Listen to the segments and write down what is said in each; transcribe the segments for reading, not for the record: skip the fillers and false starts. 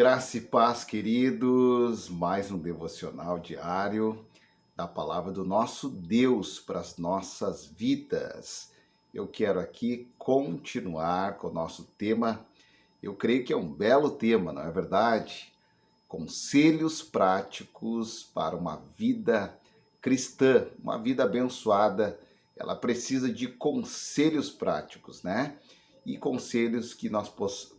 Graça e paz, queridos, mais um devocional diário da palavra do nosso Deus para as nossas vidas. Eu quero aqui continuar com o nosso tema. Eu creio que é um belo tema, não é verdade? Conselhos práticos para uma vida cristã, uma vida abençoada. Ela precisa de conselhos práticos, né? E conselhos que nós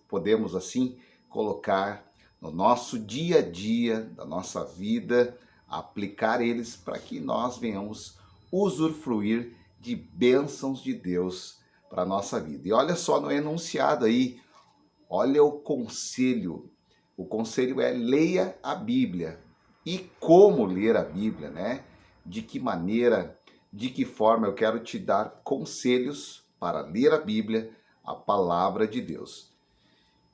podemos assim colocar no nosso dia a dia, da nossa vida, aplicar eles para que nós venhamos usufruir de bênçãos de Deus para a nossa vida. E olha só no enunciado aí, olha o conselho. O conselho é leia a Bíblia. E como ler a Bíblia, né? De que maneira, de que forma eu quero te dar conselhos para ler a Bíblia, a palavra de Deus.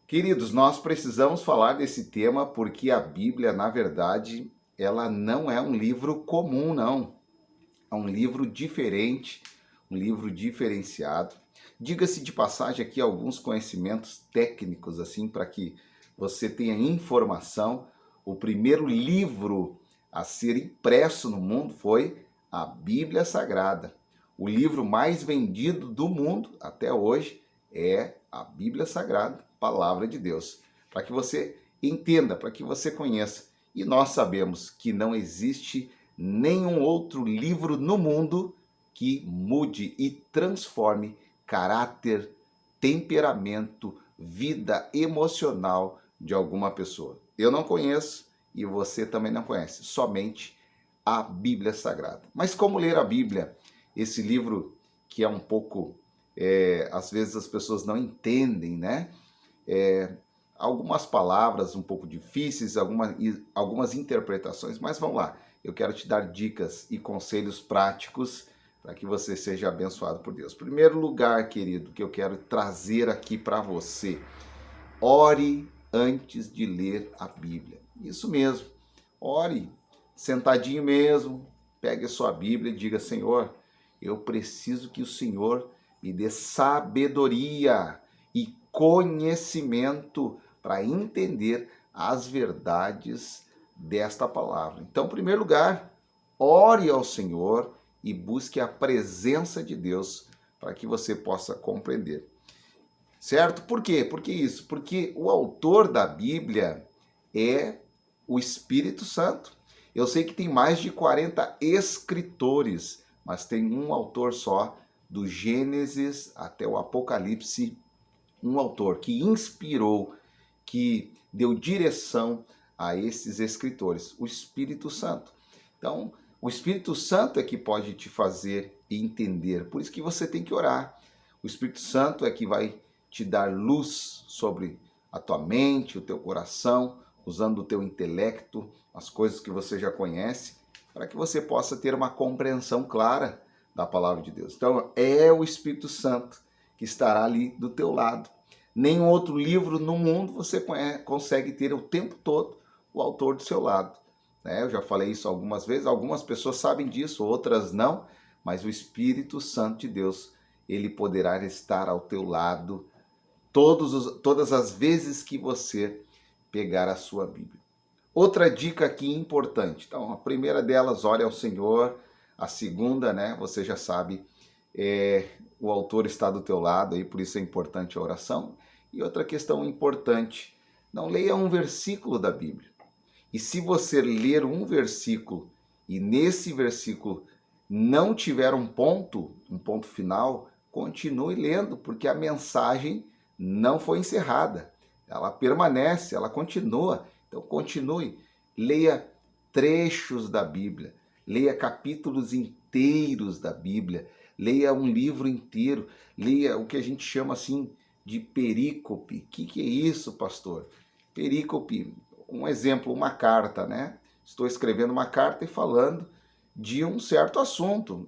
Queridos, nós precisamos falar desse tema porque a Bíblia, na verdade, ela não é um livro comum, não. É um livro diferente, um livro diferenciado. Diga-se de passagem aqui alguns conhecimentos técnicos, assim, para que você tenha informação. O primeiro livro a ser impresso no mundo foi a Bíblia Sagrada. O livro mais vendido do mundo até hoje é a Bíblia Sagrada, Palavra de Deus. Para que você entenda, para que você conheça. E nós sabemos que não existe nenhum outro livro no mundo que mude e transforme caráter, temperamento, vida emocional de alguma pessoa. Eu não conheço e você também não conhece, somente a Bíblia Sagrada. Mas como ler a Bíblia? Esse livro que é um pouco, às vezes as pessoas não entendem, né? Algumas palavras um pouco difíceis, algumas interpretações, mas vamos lá. Eu quero te dar dicas e conselhos práticos para que você seja abençoado por Deus. Primeiro lugar, querido, que eu quero trazer aqui para você: ore antes de ler a Bíblia. Isso mesmo, ore sentadinho mesmo, pegue a sua Bíblia e diga: Senhor, eu preciso que o Senhor me dê sabedoria e conhecimento para entender as verdades desta palavra. Então, em primeiro lugar, ore ao Senhor e busque a presença de Deus para que você possa compreender. Certo? Por quê? Por que isso? Porque o autor da Bíblia é o Espírito Santo. Eu sei que tem mais de 40 escritores, mas tem um autor só, do Gênesis até o Apocalipse, um autor que inspirou, que deu direção a esses escritores, o Espírito Santo. Então, o Espírito Santo é que pode te fazer entender, por isso que você tem que orar. O Espírito Santo é que vai te dar luz sobre a tua mente, o teu coração, usando o teu intelecto, as coisas que você já conhece, para que você possa ter uma compreensão clara da palavra de Deus. Então, é o Espírito Santo que estará ali do teu lado. Nenhum outro livro no mundo você consegue ter o tempo todo o autor do seu lado. Eu já falei isso algumas vezes, algumas pessoas sabem disso, outras não, mas o Espírito Santo de Deus, ele poderá estar ao teu lado todas as vezes que você pegar a sua Bíblia. Outra dica aqui importante. Então, a primeira delas, ore ao Senhor. A segunda, você já sabe, o autor está do teu lado, e por isso é importante a oração. E outra questão importante, não leia um versículo da Bíblia. E se você ler um versículo e nesse versículo não tiver um ponto final, continue lendo, porque a mensagem não foi encerrada. Ela permanece, ela continua. Então continue, leia trechos da Bíblia, leia capítulos inteiros da Bíblia, leia um livro inteiro, leia o que a gente chama assim de perícope. O que é isso, pastor? Perícope, um exemplo, uma carta, Estou escrevendo uma carta e falando de um certo assunto,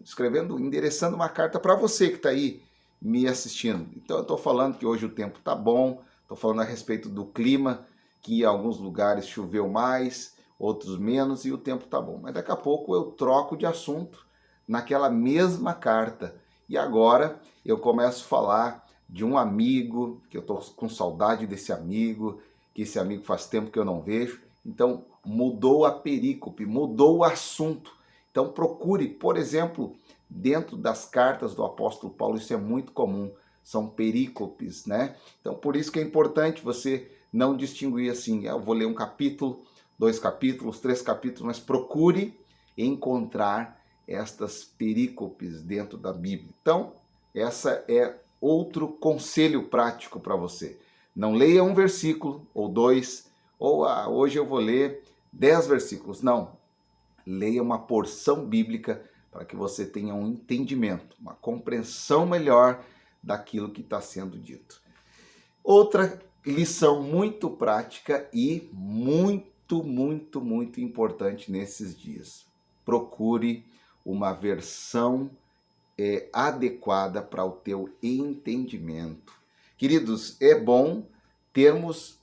endereçando uma carta para você que está aí me assistindo. Então eu estou falando que hoje o tempo está bom, estou falando a respeito do clima, que em alguns lugares choveu mais, outros menos, e o tempo está bom. Mas daqui a pouco eu troco de assunto naquela mesma carta. E agora eu começo a falar de um amigo, que eu estou com saudade desse amigo, que esse amigo faz tempo que eu não vejo. Então, mudou a perícope, mudou o assunto. Então, procure, por exemplo, dentro das cartas do apóstolo Paulo, isso é muito comum, são perícopes, né? Então, por isso que é importante você não distinguir assim, eu vou ler um capítulo, 2 capítulos, 3 capítulos, mas procure encontrar estas perícopes dentro da Bíblia. Então, essa é outro conselho prático para você. Não leia um versículo ou dois, ou hoje eu vou ler 10 versículos. Não, leia uma porção bíblica para que você tenha um entendimento, uma compreensão melhor daquilo que está sendo dito. Outra lição muito prática e muito importante nesses dias. Procure uma versão adequada para o teu entendimento. Queridos, é bom termos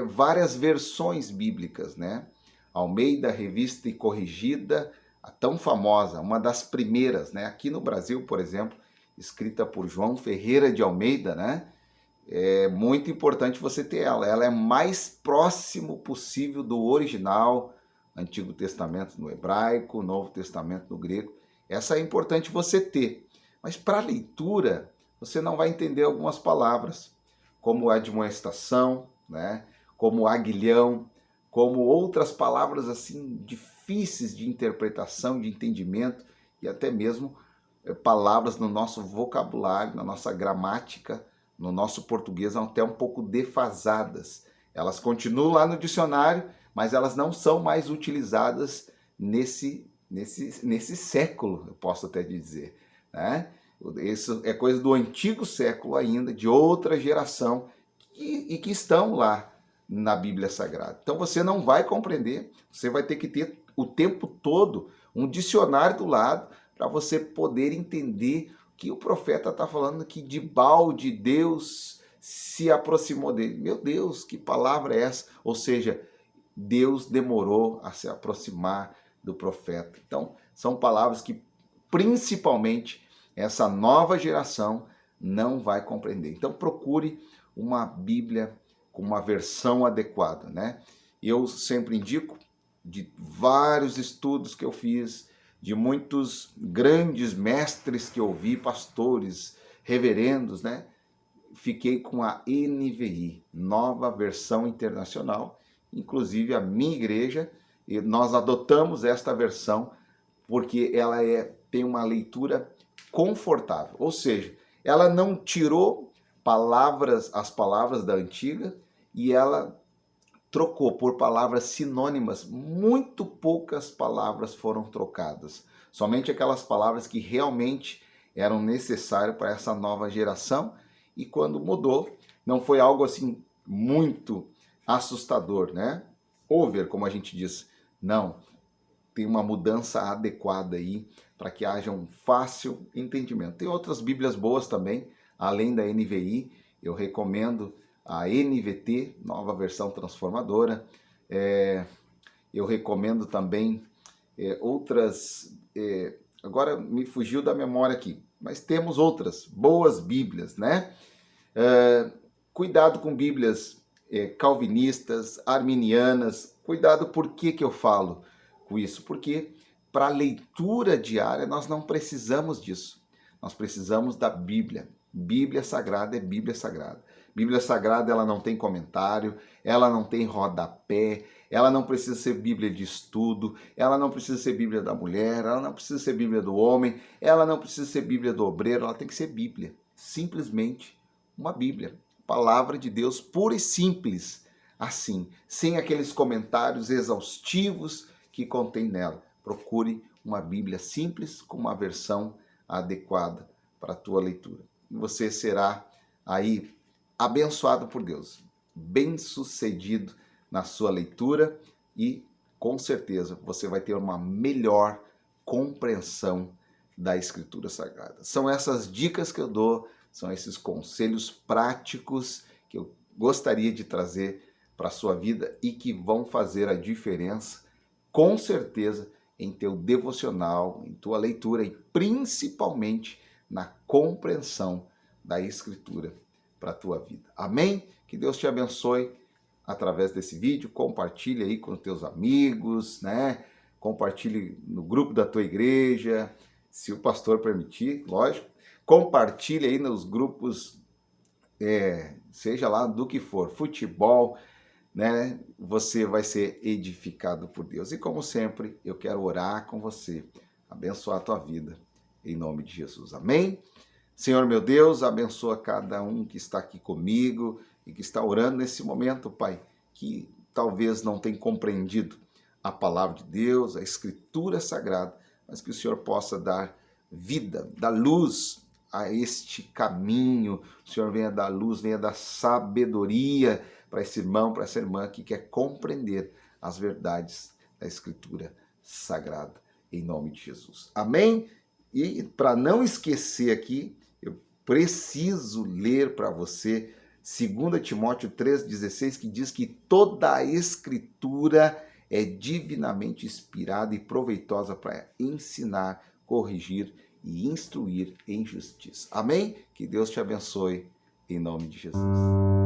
várias versões bíblicas, né? Almeida, Revista e Corrigida, a tão famosa, uma das primeiras, né? Aqui no Brasil, por exemplo, escrita por João Ferreira de Almeida, né? É muito importante você ter ela. Ela é mais próximo possível do original, Antigo Testamento no hebraico, Novo Testamento no grego. Essa é importante você ter. Mas para a leitura, você não vai entender algumas palavras, como admoestação, né? Como aguilhão, como outras palavras assim difíceis de interpretação, de entendimento e até mesmo palavras no nosso vocabulário, na nossa gramática, no nosso português até um pouco defasadas. Elas continuam lá no dicionário, mas elas não são mais utilizadas nesse século, eu posso até dizer, né? Isso é coisa do antigo século ainda, de outra geração, e que estão lá na Bíblia Sagrada. Então você não vai compreender, você vai ter que ter o tempo todo um dicionário do lado para você poder entender que o profeta está falando que de balde Deus se aproximou dele. Meu Deus, que palavra é essa? Ou seja, Deus demorou a se aproximar do profeta. Então, são palavras que principalmente essa nova geração não vai compreender. Então, procure uma Bíblia com uma versão adequada, né? Eu sempre indico, de vários estudos que eu fiz, de muitos grandes mestres que eu vi, pastores, reverendos, né? Fiquei com a NVI, Nova Versão Internacional, inclusive a minha igreja, e nós adotamos esta versão porque ela tem uma leitura confortável, ou seja, ela não tirou as palavras da antiga e ela trocou por palavras sinônimas. Muito poucas palavras foram trocadas, somente aquelas palavras que realmente eram necessárias para essa nova geração, e quando mudou, não foi algo assim muito assustador, né? Over, como a gente diz. Não, tem uma mudança adequada aí para que haja um fácil entendimento. Tem outras Bíblias boas também, além da NVI, eu recomendo a NVT, Nova Versão Transformadora. Eu recomendo também outras, agora me fugiu da memória aqui, mas temos outras boas Bíblias, né? Cuidado com Bíblias calvinistas, arminianas. Cuidado, por que eu falo com isso? Porque para a leitura diária nós não precisamos disso. Nós precisamos da Bíblia. Bíblia Sagrada é Bíblia Sagrada. Bíblia Sagrada, ela não tem comentário, ela não tem rodapé, ela não precisa ser Bíblia de estudo, ela não precisa ser Bíblia da mulher, ela não precisa ser Bíblia do homem, ela não precisa ser Bíblia do obreiro, ela tem que ser Bíblia. Simplesmente uma Bíblia. Palavra de Deus pura e simples, assim, sem aqueles comentários exaustivos que contém nela. Procure uma Bíblia simples com uma versão adequada para a tua leitura. E você será aí abençoado por Deus, bem-sucedido na sua leitura e com certeza você vai ter uma melhor compreensão da Escritura Sagrada. São essas dicas que eu dou, são esses conselhos práticos que eu gostaria de trazer para a sua vida e que vão fazer a diferença, com certeza, em teu devocional, em tua leitura e principalmente na compreensão da Escritura para a tua vida. Amém? Que Deus te abençoe. através desse vídeo, compartilhe aí com os teus amigos, né? Compartilhe no grupo da tua igreja, se o pastor permitir, lógico. Compartilhe aí nos grupos, seja lá do que for, futebol, né? Você vai ser edificado por Deus. E como sempre, eu quero orar com você, abençoar a tua vida, em nome de Jesus. Amém? Senhor meu Deus, abençoa cada um que está aqui comigo e que está orando nesse momento, Pai, que talvez não tenha compreendido a palavra de Deus, a Escritura Sagrada, mas que o Senhor possa dar vida, dar luz a este caminho. O Senhor venha dar luz, venha dar sabedoria para esse irmão, para essa irmã que quer compreender as verdades da Escritura Sagrada, em nome de Jesus. Amém? E para não esquecer aqui, eu preciso ler para você 2 Timóteo 3,16, que diz que toda a Escritura é divinamente inspirada e proveitosa para ensinar, corrigir e instruir em justiça. Amém? Que Deus te abençoe, em nome de Jesus.